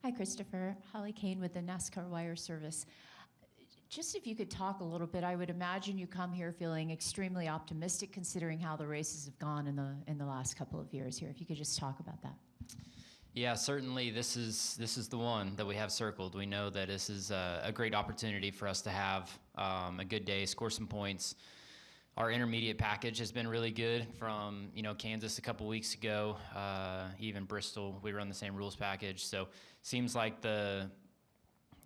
Hi, Christopher. Holly Kane with the NASCAR Wire Service. Just if you could talk a little bit, I would imagine you come here feeling extremely optimistic considering how the races have gone in the last couple of years here. If you could just talk about that. Yeah, certainly this is the one that we have circled. We know that this is a great opportunity for us to have a good day, score some points. Our intermediate package has been really good from Kansas a couple weeks ago, even Bristol. We run the same rules package, so seems like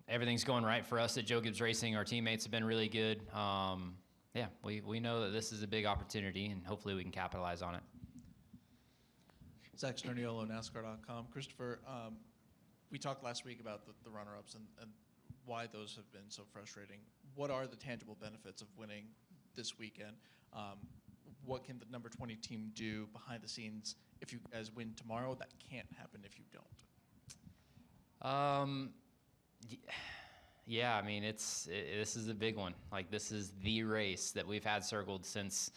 everything's going right for us at Joe Gibbs Racing. Our teammates have been really good. Yeah, we know that this is a big opportunity, and hopefully we can capitalize on it. Zach Sterniolo, NASCAR.com. Christopher, we talked last week about the runner-ups and why those have been so frustrating. What are the tangible benefits of winning this weekend? What can the number 20 team do behind the scenes if you guys win tomorrow that can't happen if you don't? Yeah, I mean, this is a big one. Like, this is the race that we've had circled since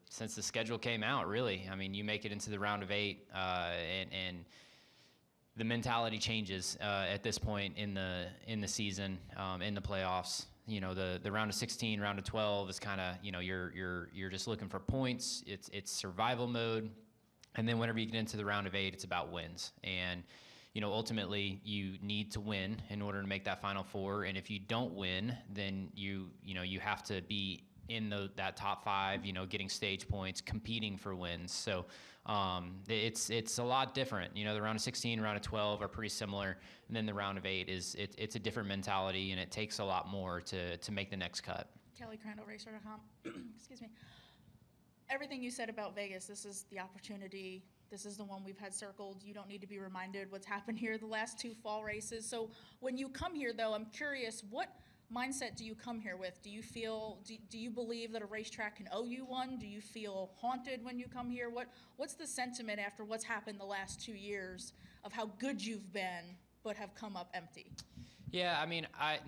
since the schedule came out, really. I mean, you make it into the round of 8, and the mentality changes at this point in the season, in the playoffs. The round of 16, round of 12 is kind of, you're just looking for points. It's survival mode, and then whenever you get into the round of 8, it's about wins. And ultimately, you need to win in order to make that Final Four. And if you don't win, then you have to be in that top 5, getting stage points, competing for wins. So it's a lot different. The round of 16, round of 12 are pretty similar, and then the round of 8 it's a different mentality, and it takes a lot more to make the next cut. Kelly Crandall, Racer.com. Excuse me. Everything you said about Vegas, this is the opportunity. This is the one we've had circled. You don't need to be reminded what's happened here the last 2 fall races. So when you come here, though, I'm curious, what mindset do you come here with? Do you believe that a racetrack can owe you one? Do you feel haunted when you come here? What's the sentiment after what's happened the last 2 years of how good you've been but have come up empty? Yeah, I mean, I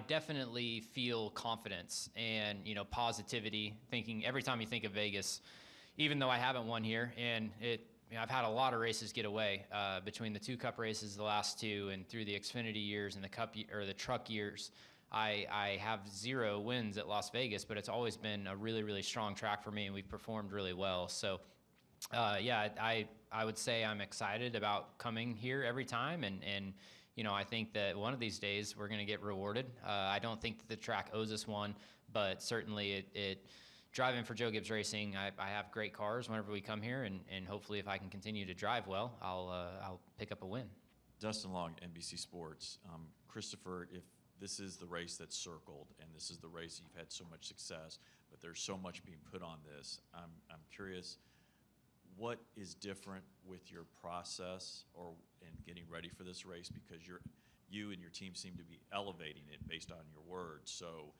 definitely feel confidence and positivity. Thinking every time you think of Vegas, even though I haven't won here, and I've had a lot of races get away between the 2 Cup races, the last 2, and through the Xfinity years and the Cup or the Truck years. I have 0 wins at Las Vegas, but it's always been a really, really strong track for me, and we've performed really well. So, yeah, I would say I'm excited about coming here every time, and I think that one of these days we're going to get rewarded. I don't think that the track owes us one, but certainly it driving for Joe Gibbs Racing, I have great cars whenever we come here, and hopefully if I can continue to drive well, I'll pick up a win. Dustin Long, NBC Sports. Christopher, if this is the race that's circled, and this is the race that you've had so much success, but there's so much being put on this, I'm curious, what is different with your process in getting ready for this race? Because you and your team seem to be elevating it based on your words. So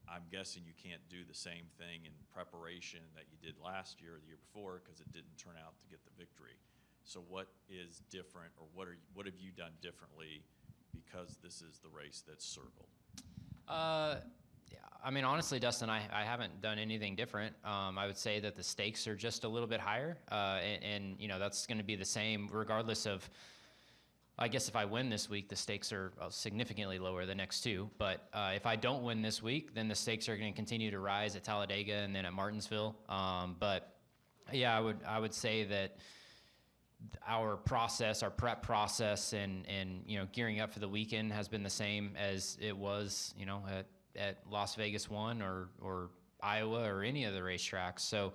I'm guessing you can't do the same thing in preparation that you did last year or the year before because it didn't turn out to get the victory. So what is different, or what have you done differently because this is the race that's circled? Yeah, I mean, honestly, Dustin, I haven't done anything different. I would say that the stakes are just a little bit higher, and that's going to be the same regardless of. I guess if I win this week, the stakes are significantly lower the next 2. But if I don't win this week, then the stakes are going to continue to rise at Talladega and then at Martinsville. But yeah, I would say that our process, our prep process, and gearing up for the weekend has been the same as it was at Las Vegas 1 or Iowa or any of the racetracks. So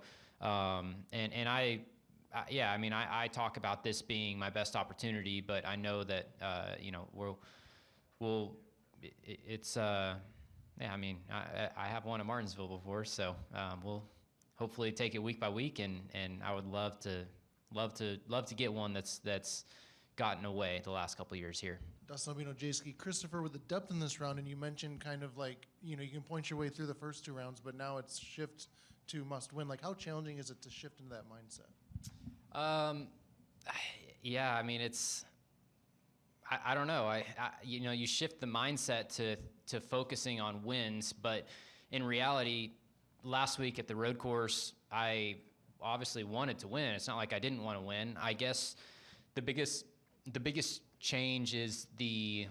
yeah, I mean, I talk about this being my best opportunity, but I know that yeah, I mean, I have won at Martinsville before, so we'll hopefully take it week by week, and I would love to get one that's gotten away the last couple of years here. Dustin Albino, J-Ski. Christopher, with the depth in this round, and you mentioned kind of like, you can point your way through the first 2 rounds, but now it's shift to must win. Like, how challenging is it to shift into that mindset? Yeah, I mean, I don't know. You shift the mindset to focusing on wins, but in reality, last week at the road course, I obviously wanted to win. It's not like I didn't want to win. I guess the biggest the biggest change is the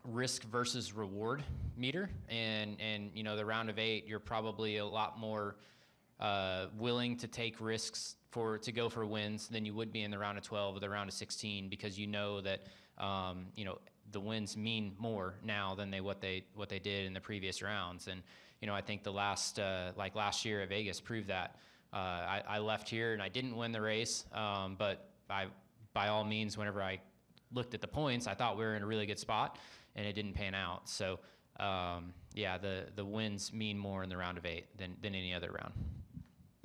risk versus reward meter, and you know, the round of 8, you're probably a lot more willing to take risks to go for wins than you would be in the round of 12 or the round of 16, because you know that you know, the wins mean more now than what they did in the previous rounds. And you know, I think the last last year at Vegas proved that. I left here and I didn't win the race, but by all means, whenever I looked at the points, I thought we were in a really good spot, and it didn't pan out. So yeah, the wins mean more in the round of 8 than any other round.